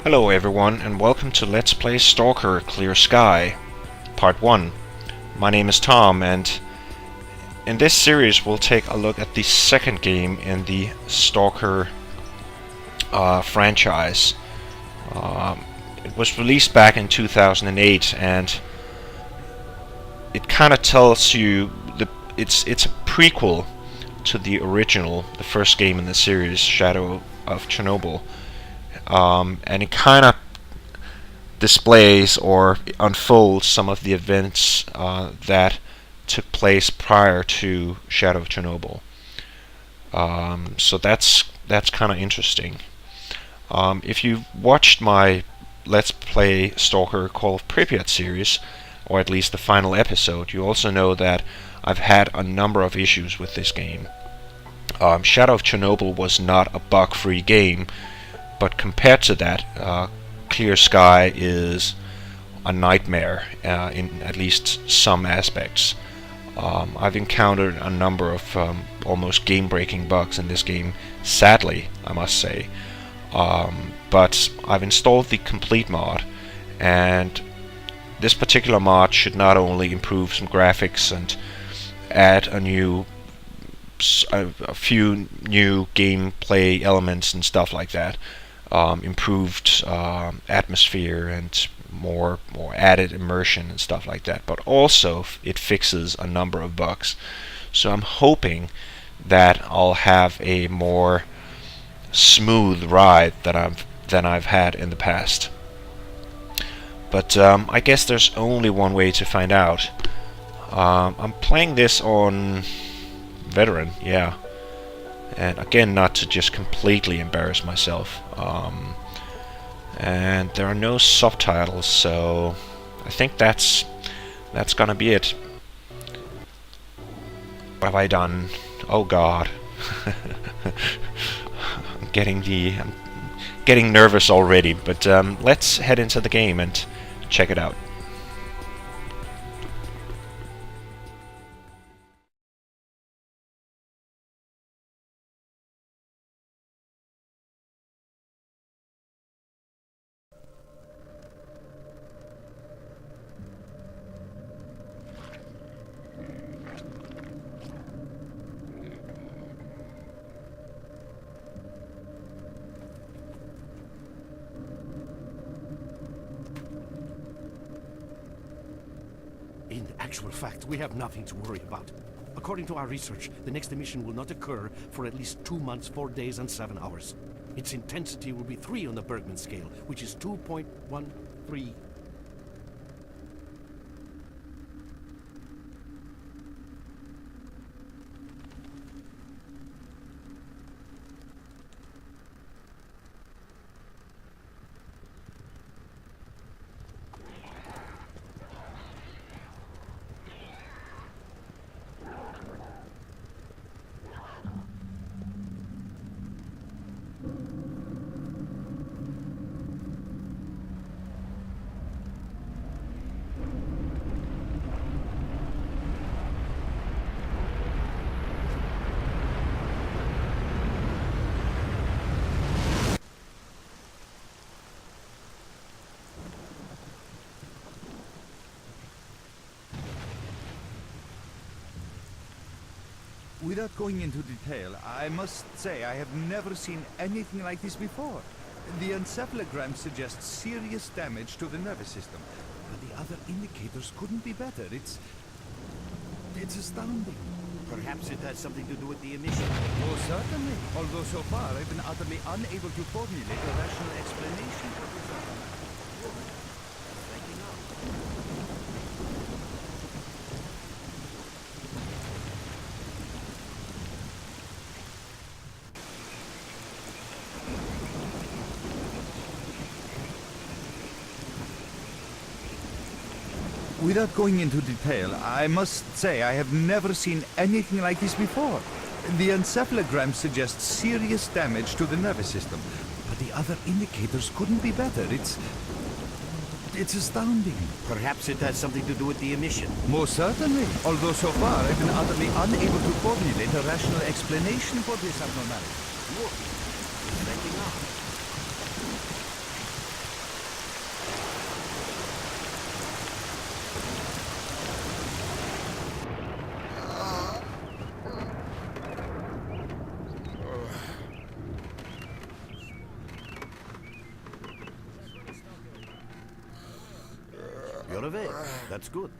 Hello everyone and welcome to Let's Play S.T.A.L.K.E.R Clear Sky, Part 1. My name is Tom, and in this series we'll take a look at the second game in the S.T.A.L.K.E.R franchise. It was released back in 2008 and it kind of tells you it's a prequel to the original, the first game in the series, Shadow of Chernobyl. And it kind of displays or unfolds some of the events that took place prior to Shadow of Chernobyl. So that's kind of interesting. If you watched my Let's Play S.T.A.L.K.E.R Call of Pripyat series, or at least the final episode, you also know that I've had a number of issues with this game. Shadow of Chernobyl was not a bug-free game, but compared to that, Clear Sky is a nightmare in at least some aspects. I've encountered a number of almost game-breaking bugs in this game, sadly, I must say. But I've installed the complete mod, and this particular mod should not only improve some graphics and add a few new gameplay elements and stuff like that, improved atmosphere and more added immersion and stuff like that, but also it fixes a number of bugs. So I'm hoping that I'll have a more smooth ride than I've had in the past. But I guess there's only one way to find out. I'm playing this on Veteran, yeah. And again, not to just completely embarrass myself. And there are no subtitles, so I think that's gonna be it. What have I done? Oh God. I'm getting nervous already, but let's head into the game and check it out. In actual fact, we have nothing to worry about. According to our research, the next emission will not occur for at least 2 months, 4 days, and 7 hours. Its intensity will be 3 on the Bergman scale, which is 2.13. Without going into detail, I must say I have never seen anything like this before. The encephalogram suggests serious damage to the nervous system, but the other indicators couldn't be better. It's astounding. Perhaps it has something to do with the emission. Oh, certainly. Although so far I've been utterly unable to formulate a rational explanation for this. Without going into detail, I must say I have never seen anything like this before. The encephalogram suggests serious damage to the nervous system, but the other indicators couldn't be better. It's astounding. Perhaps it has something to do with the emission. Most certainly. Although so far I've been utterly unable to formulate a rational explanation for this abnormality. Look, it's breaking up. You're awake. That's good.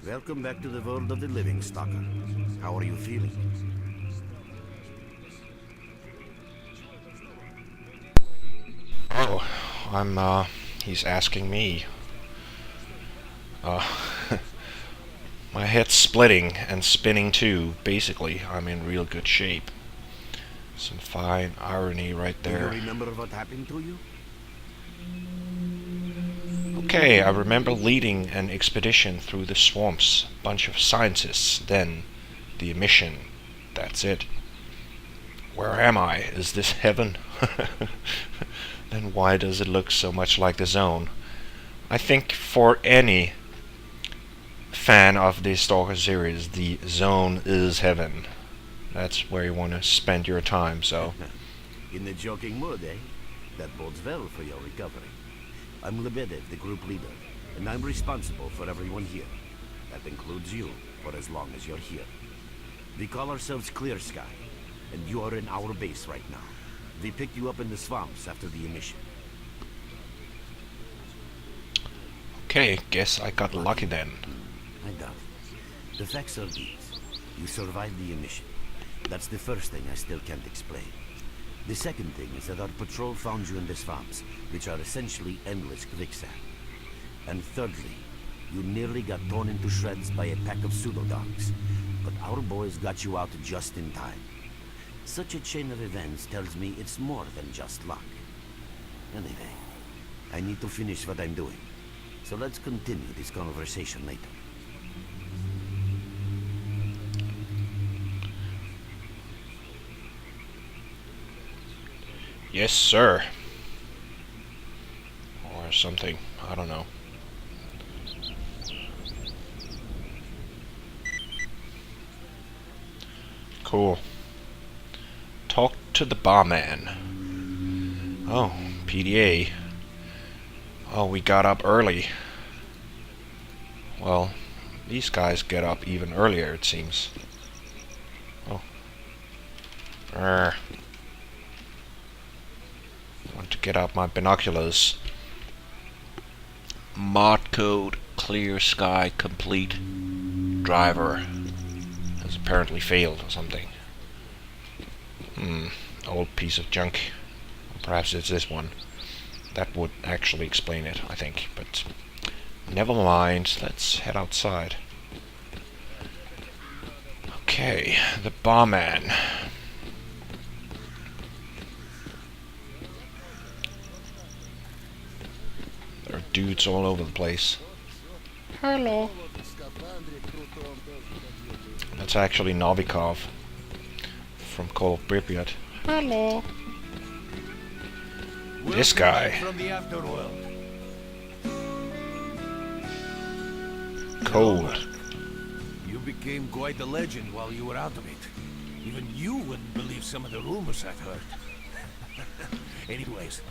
Welcome back to the world of the living, Stalker. How are you feeling? Oh, he's asking me. My head's splitting and spinning too. Basically, I'm in real good shape. Some fine irony right Do you there. remember what happened to you? Okay, I remember leading an expedition through the swamps. Bunch of scientists. Then, the emission. That's it. Where am I? Is this heaven? Then why does it look so much like the Zone? I think for any fan of the S.T.A.L.K.E.R series, the Zone is heaven. That's where you want to spend your time, so... In the joking mood, eh? That bodes well for your recovery. I'm Lebedev, the group leader, and I'm responsible for everyone here. That includes you, for as long as you're here. We call ourselves Clear Sky, and you are in our base right now. We picked you up in the swamps after the emission. Okay, guess I got lucky then. I doubt it. The facts are these. You survived the emission. That's the first thing I still can't explain. The second thing is that our patrol found you in the swamps, which are essentially endless quicksand. And thirdly, you nearly got torn into shreds by a pack of pseudo-dogs. But our boys got you out just in time. Such a chain of events tells me it's more than just luck. Anyway, I need to finish what I'm doing. So let's continue this conversation later. Yes, sir. Or something. I don't know. Cool. Talk to the barman. Oh, PDA. Oh, we got up early. Well, these guys get up even earlier, it seems. Oh. Want to get out my binoculars. Mod code clear sky complete. Driver has apparently failed or something. Old piece of junk. Or perhaps it's this one. That would actually explain it, I think, but never mind. Let's head outside. Okay, the barman. There are dudes all over the place. Hello. That's actually Novikov from Call of Pripyat. Hello. This guy. From the afterworld. Cold. You became quite a legend while you were out of it. Even you wouldn't believe some of the rumors I've heard. Anyways,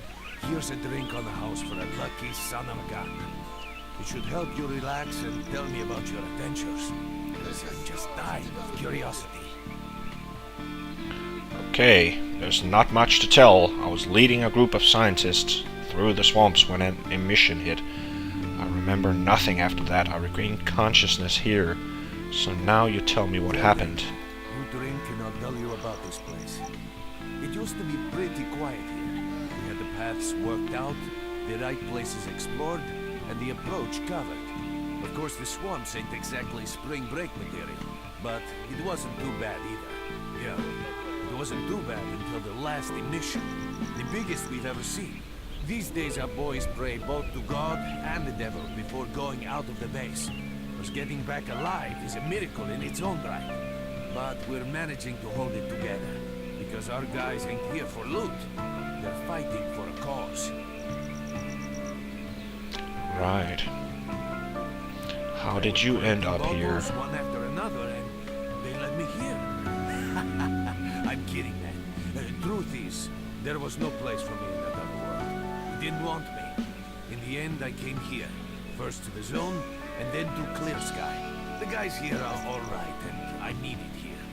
here's a drink on the house for a lucky son of a gun. It should help you relax and tell me about your adventures. Because I'm just dying of curiosity. Okay, there's not much to tell. I was leading a group of scientists through the swamps when an emission hit. I remember nothing after that. I regained consciousness here. So now you tell me what happened. You drink and I'll tell you about this place. It used to be pretty quiet here. We had the paths worked out, the right places explored, and the approach covered. Of course, the swamps ain't exactly spring break material, but it wasn't too bad either. Yeah, it wasn't too bad until the last emission, the biggest we've ever seen. These days our boys pray both to God and the devil before going out of the base. Because getting back alive is a miracle in its own right. But we're managing to hold it together, because our guys ain't here for loot. They're fighting for a cause. Right. How did you end up here? One after another, and they let me here. I'm kidding, man. Truth is, there was no place for me in that other world. He didn't want me. In the end, I came here. First to the Zone, and then to Clear Sky. The guys here are all right, and I need it here.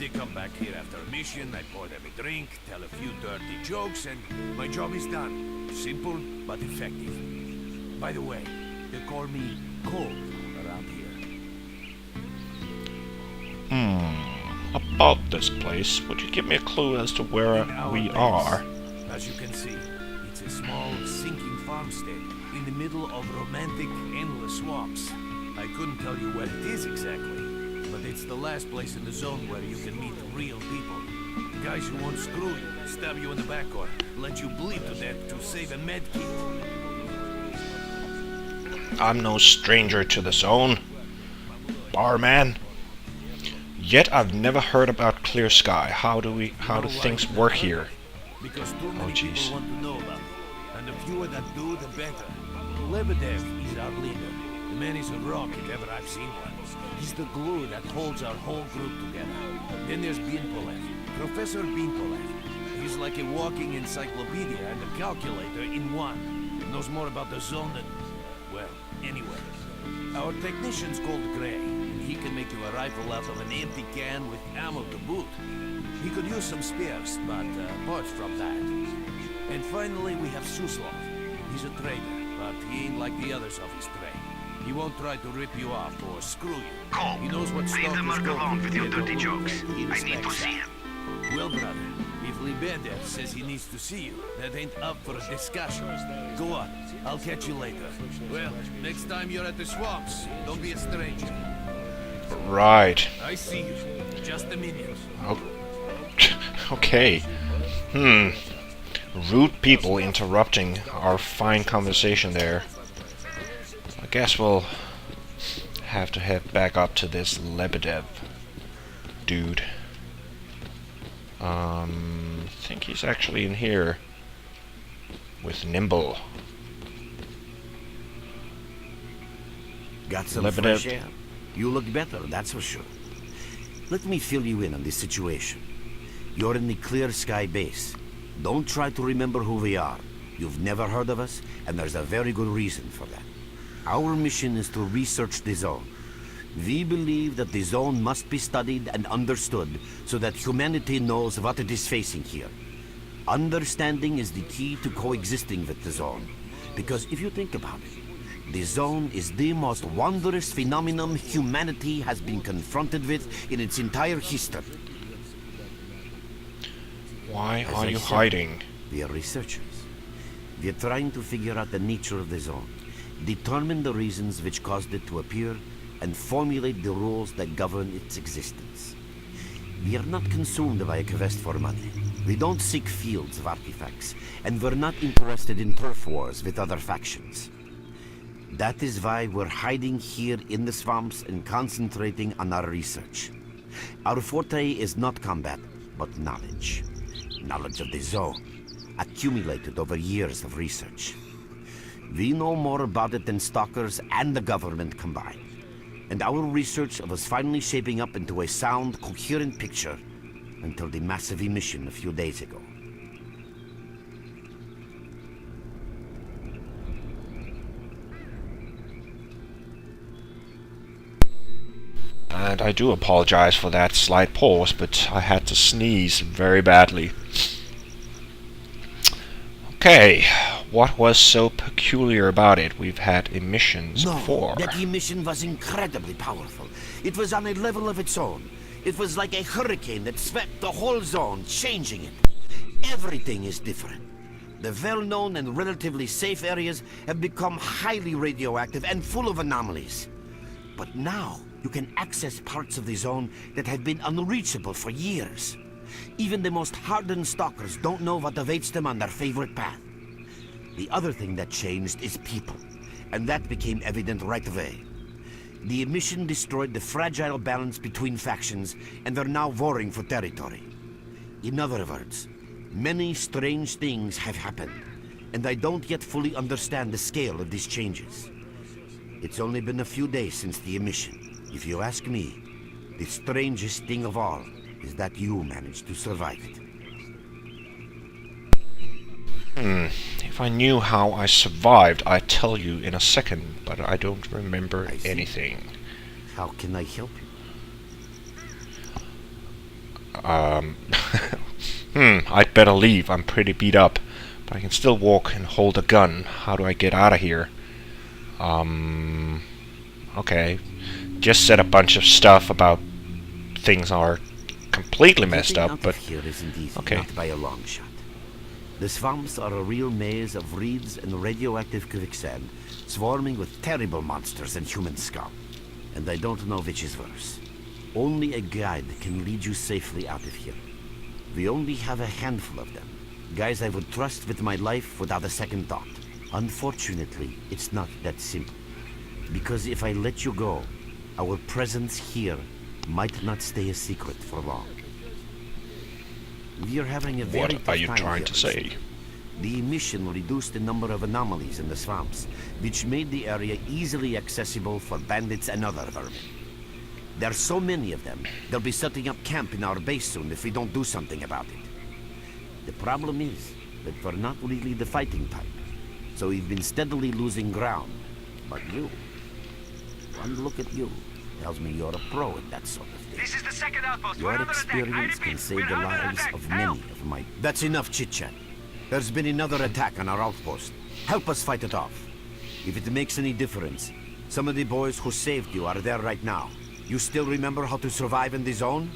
They come back here after a mission, I pour them a drink, tell a few dirty jokes, and my job is done. Simple, but effective. By the way, they call me Cold around here. About this place, would you give me a clue as to where we are? As you can see, it's a small, sinking farmstead in the middle of romantic, endless swamps. I couldn't tell you where it is exactly, but it's the last place in the zone where you can meet real people. Guys who won't screw you, stab you in the back, or let you bleed to death to save a med kit. I'm no stranger to the zone, barman. Yet I've never heard about Clear Sky. How do things work here? Because too many people want to know about it, and the fewer that do, the better. Lebedev is our leader. The man is a rock if ever I've seen one. He's the glue that holds our whole group together. Then there's Binpolev, Professor Binpolev. He's like a walking encyclopedia and a calculator in one. Knows more about the zone than... well, anyway. Our technician's called Gray, and he can make you a rifle out of an empty can with ammo to boot. He could use some spares, but apart from that... And finally we have Suslov. He's a trader, but he ain't like the others of his trade. He won't try to rip you off or screw you. Cole, He knows what leave the merc alone with your dirty jokes. I need to see him. Well, brother, if Lebedev says he needs to see you, that ain't up for a discussion. Go on, I'll catch you later. Well, next time you're at the swamps, don't be a stranger. Right. I see you. Just a minute. Okay. Rude people interrupting our fine conversation there. I guess we'll have to head back up to this Lebedev dude. I think he's actually in here with Nimble. Got some Lebedev. fresh air. You look better, that's for sure. Let me fill you in on this situation. You're in the Clear Sky base. Don't try to remember who we are. You've never heard of us, and there's a very good reason for that. Our mission is to research the zone. We believe that the zone must be studied and understood so that humanity knows what it is facing here. Understanding is the key to coexisting with the zone. Because if you think about it, the zone is the most wondrous phenomenon humanity has been confronted with in its entire history. Why As are I you said, hiding? We are researchers. We are trying to figure out the nature of the zone, determine the reasons which caused it to appear, and formulate the rules that govern its existence. We are not consumed by a quest for money. We don't seek fields of artifacts, and we're not interested in turf wars with other factions. That is why we're hiding here in the swamps and concentrating on our research. Our forte is not combat, but knowledge. Knowledge of the zone, accumulated over years of research. We know more about it than stalkers and the government combined. And our research was finally shaping up into a sound, coherent picture until the massive emission a few days ago. And I do apologize for that slight pause, but I had to sneeze very badly. Okay, what was so peculiar about it? We've had emissions before. That emission was incredibly powerful. It was on a level of its own. It was like a hurricane that swept the whole zone, changing it. Everything is different. The well-known and relatively safe areas have become highly radioactive and full of anomalies. But now, you can access parts of the zone that have been unreachable for years. Even the most hardened stalkers don't know what awaits them on their favorite path. The other thing that changed is people, and that became evident right away. The emission destroyed the fragile balance between factions, and they're now warring for territory. In other words, many strange things have happened, and I don't yet fully understand the scale of these changes. It's only been a few days since the emission. If you ask me, the strangest thing of all is that you managed to survive it. If I knew how I survived, I'd tell you in a second, but I don't remember I see. anything. How can I help you? I'd better leave. I'm pretty beat up. But I can still walk and hold a gun. How do I get out of here? Okay. Just said a bunch of stuff about things are completely messed Getting up, out but of here isn't easy, okay. not by a long shot. The swamps are a real maze of reeds and radioactive quicksand, swarming with terrible monsters and human scum. And I don't know which is worse. Only a guide can lead you safely out of here. We only have a handful of them. Guys I would trust with my life without a second thought. Unfortunately, it's not that simple. Because if I let you go, our presence here might not stay a secret for long. We are having a very What are you tough time trying here, to say? The emission reduced the number of anomalies in the swamps, which made the area easily accessible for bandits and other vermin. There are so many of them, they'll be setting up camp in our base soon if we don't do something about it. The problem is that we're not really the fighting type, so we've been steadily losing ground. But you, one look at you, tells me you're a pro at that sort of thing. This is the second outpost. Your We're under attack. I experience repeat, can save we're the under lives attack. of Help! many of my... That's enough chit-chat. There's been another attack on our outpost. Help us fight it off. If it makes any difference, some of the boys who saved you are there right now. You still remember how to survive in the zone?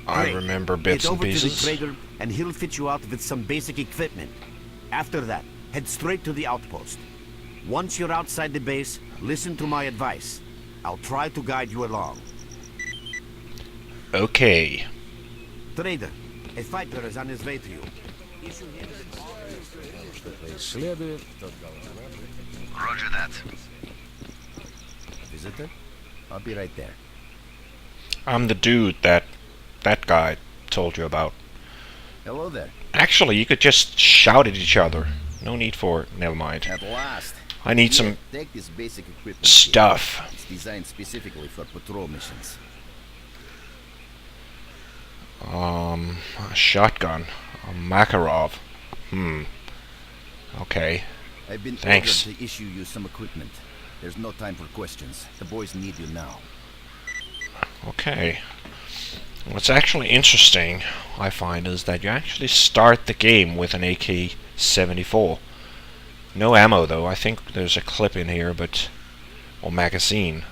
I Great. remember bits Head and over to the pieces. trader and he'll fit you out with some basic equipment. After that, head straight to the outpost. Once you're outside the base, listen to my advice. I'll try to guide you along. Okay. Trader, a fighter is on his way to you. Roger that. Visitor? I'll be right there. I'm the dude that guy told you about. Hello there. Actually, you could just shout at each other. No need for... Never mind. At last. I need Here, some take this basic equipment. stuff. It's designed specifically for patrol missions. A shotgun. A Makarov. Okay. I've been Thanks. ordered to issue you some equipment. There's no time for questions. The boys need you now. Okay. What's actually interesting, I find, is that you actually start the game with an AK-74. No ammo, though. I think there's a clip in here, but... or magazine.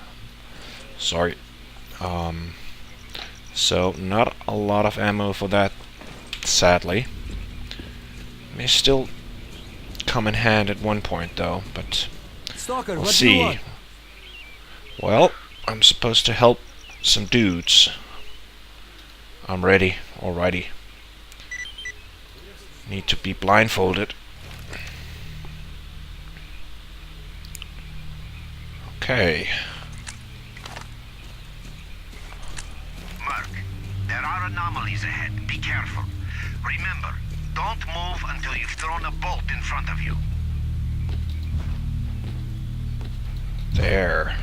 Sorry. So, not a lot of ammo for that, sadly. May still come in hand at one point, though, but... Stalker, we'll what do you see. want? Well, I'm supposed to help some dudes. I'm ready. Alrighty. Need to be blindfolded. Okay. Merc, there are anomalies ahead. Be careful. Remember, don't move until you've thrown a bolt in front of you. There.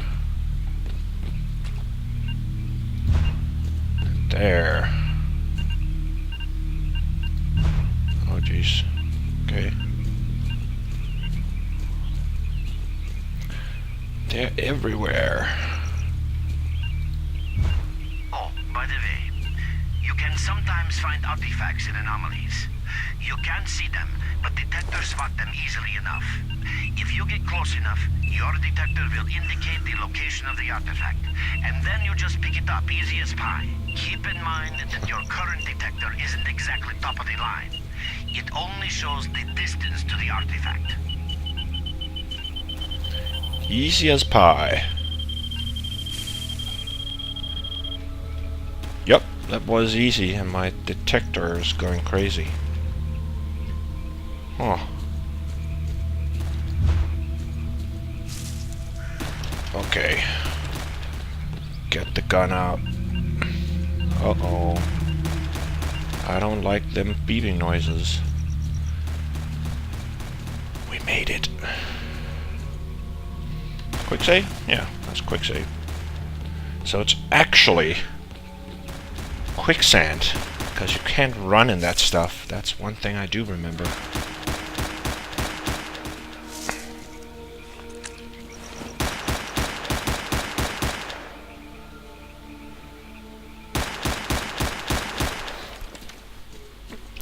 There. Oh jeez. Okay. They're everywhere. Oh, by the way, you can sometimes find artifacts in anomalies. You can't see them, but detectors spot them easily enough. If you get close enough, your detector will indicate the location of the artifact, and then you just pick it up easy as pie. Keep in mind that your current detector isn't exactly top of the line. It only shows the distance to the artifact. Easy as pie. Yep, that was easy, and my detector is going crazy. Huh. Okay. Get the gun out. Uh-oh. I don't like them beeping noises. We made it. Quick save? Yeah, that's quick save. So it's actually quicksand, because you can't run in that stuff. That's one thing I do remember.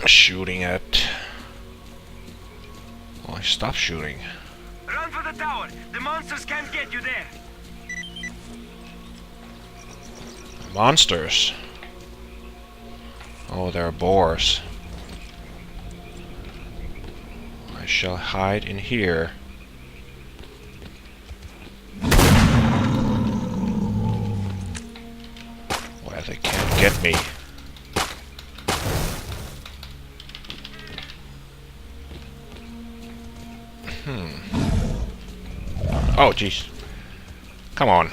shooting at... Oh, stop shooting. Run for the tower. The monsters can't get you there. Monsters. Oh, there are boars. I shall hide in here. Where they can't get me. Oh, jeez. Come on.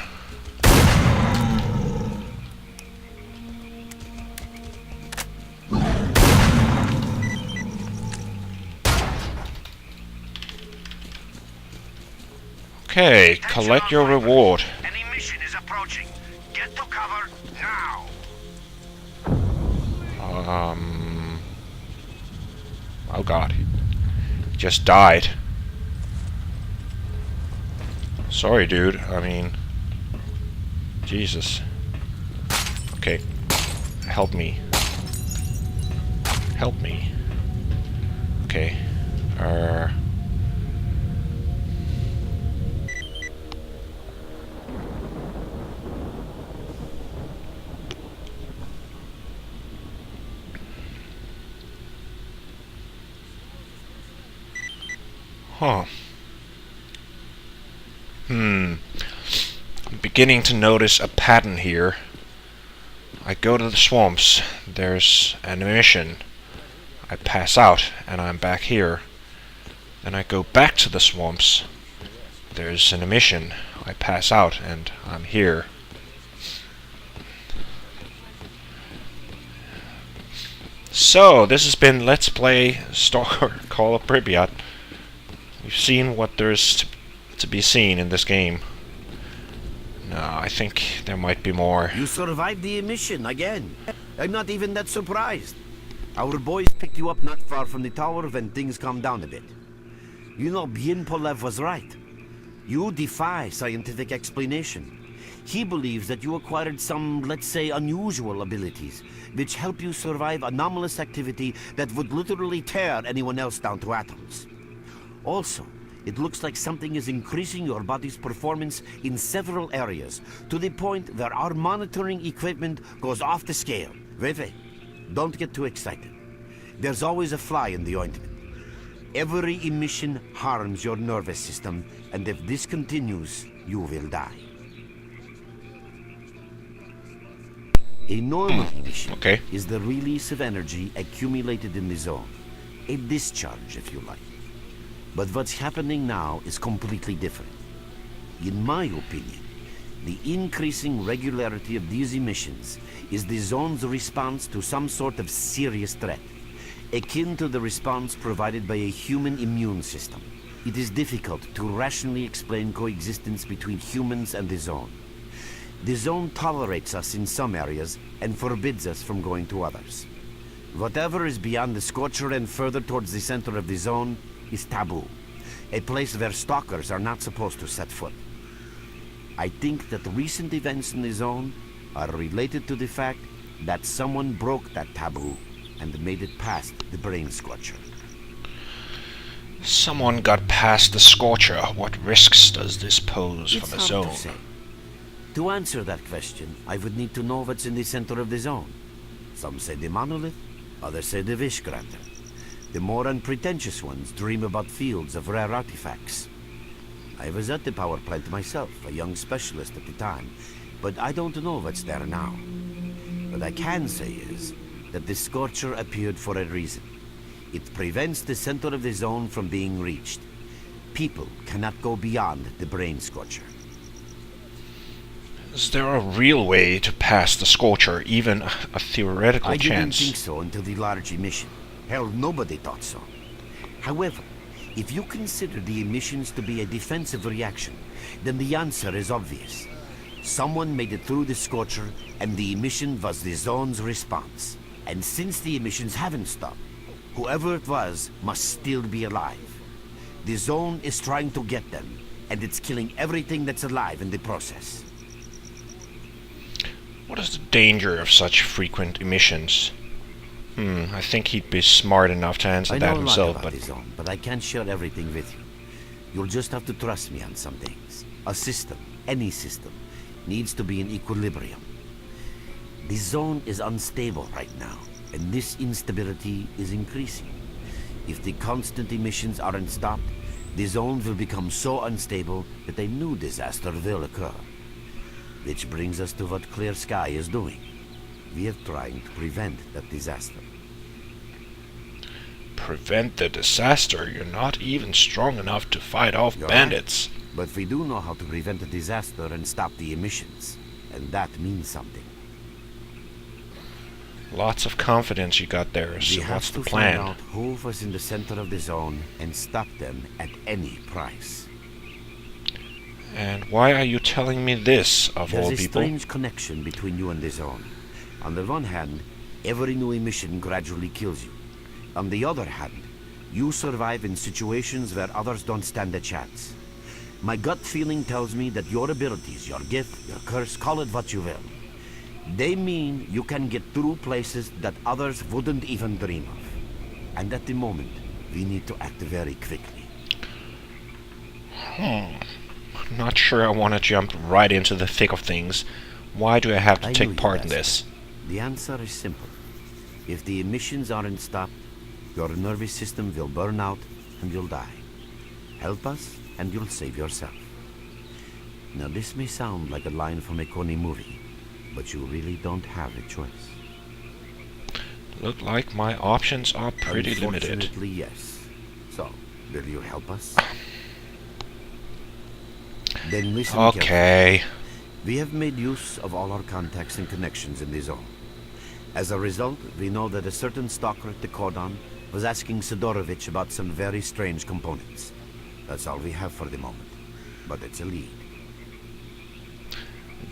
Okay, collect your reward. An emission is approaching. Get to cover now. Oh god. Just died. Sorry, dude. I mean... Jesus. Okay. Help me. Help me. Okay. Huh. I'm beginning to notice a pattern here. I go to the swamps, there's an emission. I pass out, and I'm back here. Then I go back to the swamps. There's an emission. I pass out, and I'm here. So, this has been Let's Play S.T.A.L.K.E.R. Call of Pripyat. We've seen what there's to be seen in this game. No, I think there might be more. You survived the emission again. I'm not even that surprised. Our boys picked you up not far from the tower when things calmed down a bit. You know, Bien Polev was right. You defy scientific explanation. He believes that you acquired some, let's say, unusual abilities, which help you survive anomalous activity that would literally tear anyone else down to atoms. Also, it looks like something is increasing your body's performance in several areas, to the point where our monitoring equipment goes off the scale. Wait, don't get too excited. There's always a fly in the ointment. Every emission harms your nervous system, and if this continues, you will die. A normal emission is the release of energy accumulated in the zone. A discharge, if you like. But what's happening now is completely different. In my opinion, the increasing regularity of these emissions is the zone's response to some sort of serious threat, akin to the response provided by a human immune system. It is difficult to rationally explain coexistence between humans and the zone. The zone tolerates us in some areas and forbids us from going to others. Whatever is beyond the Scorcher and further towards the center of the zone is taboo, a place where stalkers are not supposed to set foot. I think that recent events in the zone are related to the fact that someone broke that taboo and made it past the brain scorcher. Someone got past the Scorcher. What risks does this pose for the zone? To say. To answer that question, I would need to know what's in the center of the zone. Some say the monolith, others say the Vishgranta. The more unpretentious ones dream about fields of rare artifacts. I was at the power plant myself, a young specialist at the time, but I don't know what's there now. What I can say is that the Scorcher appeared for a reason. It prevents the center of the zone from being reached. People cannot go beyond the brain scorcher. Is there a real way to pass the Scorcher, even a theoretical chance? I didn't think so until the large emission. Hell, nobody thought so. However, if you consider the emissions to be a defensive reaction, then the answer is obvious. Someone made it through the Scorcher, and the emission was the zone's response. And since the emissions haven't stopped, whoever it was must still be alive. The zone is trying to get them, and it's killing everything that's alive in the process. What is the danger of such frequent emissions? I think he'd be smart enough to answer I that know a lot himself, about but the zone, but I can't share everything with you. You'll just have to trust me on some things. A system, any system, needs to be in equilibrium. The zone is unstable right now, and this instability is increasing. If the constant emissions aren't stopped, the zone will become so unstable that a new disaster will occur. Which brings us to what S.T.A.L.K.E.R is doing. We are trying to prevent that disaster. prevent the disaster. You're not even strong enough to fight off You're bandits. right. But we do know how to prevent a disaster and stop the emissions. And that means something. Lots of confidence you got there. So We have what's to the find plan? out who was in the center of the zone and stop them at any price. And why are you telling me this, of all There's a people? strange connection between you and the zone. On the one hand, every new emission gradually kills you. On the other hand, you survive in situations where others don't stand a chance. My gut feeling tells me that your abilities, your gift, your curse, call it what you will, they mean you can get through places that others wouldn't even dream of. And at the moment, we need to act very quickly. Not sure I want to jump right into the thick of things. Why do I have to I knew take you'd part in ask this? that. The answer is simple. If the emissions aren't stopped, your nervous system will burn out and you'll die. Help us and you'll save yourself. Now this may sound like a line from a corny movie, but you really don't have a choice. Look like my options are pretty limited. Unfortunately, yes. So, will you help us? Then listen carefully. Okay. We have made use of all our contacts and connections in the zone. As a result, we know that a certain stalker at the cordon was asking Sidorovich about some very strange components. That's all we have for the moment. But it's a lead.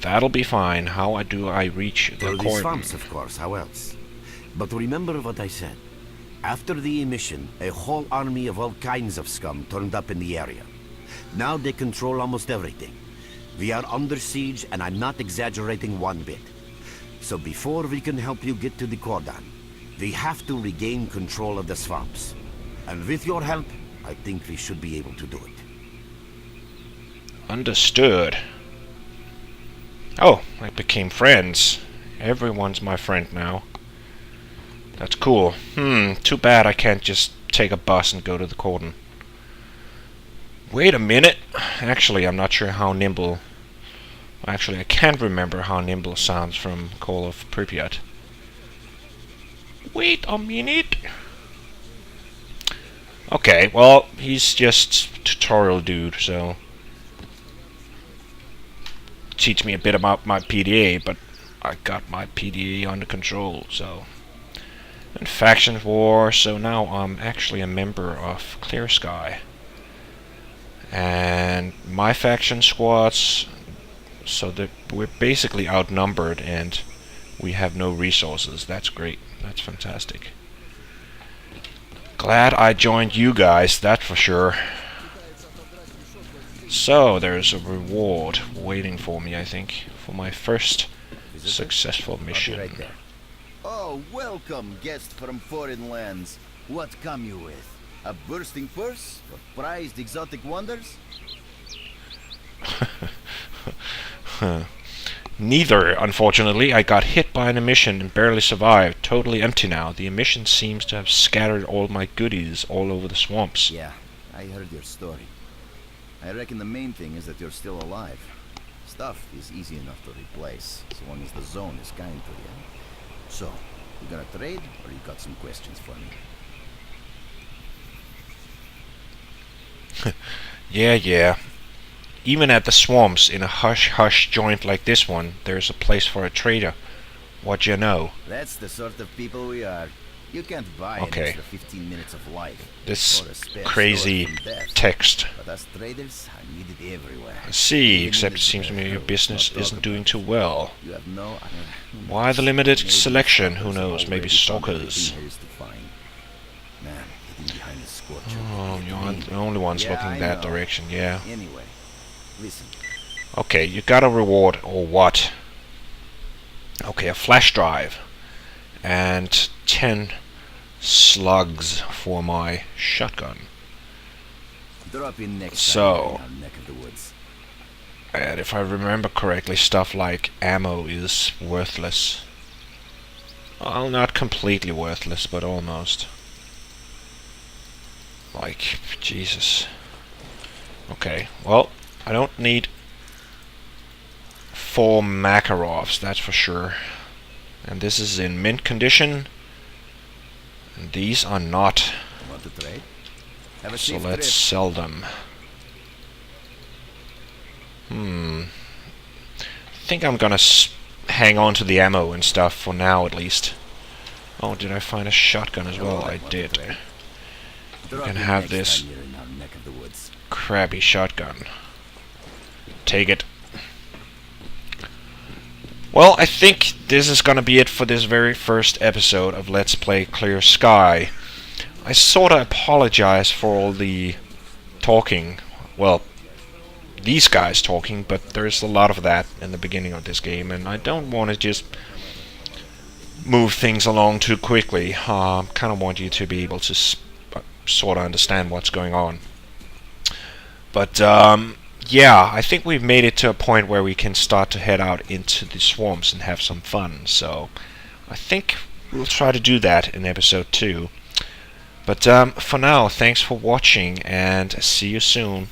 That'll be fine. How do I reach the Through the cordon? swamps, of course, how else? But remember what I said. After the emission, a whole army of all kinds of scum turned up in the area. Now they control almost everything. We are under siege, and I'm not exaggerating one bit. So before we can help you get to the cordon, we have to regain control of the swamps. And with your help, I think we should be able to do it. Understood. Oh, I became friends. Everyone's my friend now. That's cool. Too bad I can't just take a bus and go to the cordon. Wait a minute. Actually, I'm not sure how nimble... Actually, I can't remember how nimble sounds from Call of Pripyat. Wait a minute. Okay, well, he's just tutorial dude, so... Teach me a bit about my PDA, but I got my PDA under control, so... And faction war, so now I'm actually a member of Clear Sky. And my faction squads, so that we're basically outnumbered and we have no resources. That's great. That's fantastic. Glad I joined you guys, that's for sure. So, there's a reward waiting for me, I think, for my first successful mission. Right there. Oh, welcome, guest from foreign lands. What come you with? A bursting purse? Of prized exotic wonders? Neither, unfortunately. I got hit by an emission and barely survived. Totally empty now. The emission seems to have scattered all my goodies all over the swamps. Yeah, I heard your story. I reckon the main thing is that you're still alive. Stuff is easy enough to replace, as long as the zone is kind to you. So, you gonna trade, or you got some questions for me? Yeah. Even at the swamps, in a hush-hush joint like this one, there's a place for a trader. What you know? That's the sort of people we are. You can't buy an Okay. extra 15 minutes of life. This or a spare crazy sword from death. text. But us traders are needed everywhere. I see, Even except in it this seems to me your let's business not talk isn't doing about too it. well. You have no... Why the limited Maybe selection? Who stalkers knows? have Maybe already found stalkers. everything there is to find. Man, hidden behind the scorcher. Oh, you aren't the only ones Yeah, looking I that know. direction, yeah. Anyway, listen. Okay, you got a reward, or what? Okay, a flash drive. And 10 slugs for my shotgun. Drop in next So- time in our neck of the woods. And if I remember correctly, stuff like ammo is worthless. Well, not completely worthless, but almost. Like, Jesus. Okay, well, I don't need 4 Makarovs, that's for sure. And this is in mint condition. And these are not. Want to trade? Have a So safe let's trip. sell them. I think I'm gonna hang on to the ammo and stuff for now, at least. Oh, did I find a shotgun as well? I did. Drop can in have next this. time you're in our neck of the woods. Crappy shotgun. Take it. Well, I think this is gonna be it for this very first episode of Let's Play Clear Sky. I sorta apologize for all the talking. Well, these guys talking, but there's a lot of that in the beginning of this game, and I don't want to just move things along too quickly. Kind of want you to be able to sort of understand what's going on. But yeah, I think we've made it to a point where we can start to head out into the swamps and have some fun. So I think we'll try to do that in episode 2. But for now, thanks for watching, and see you soon.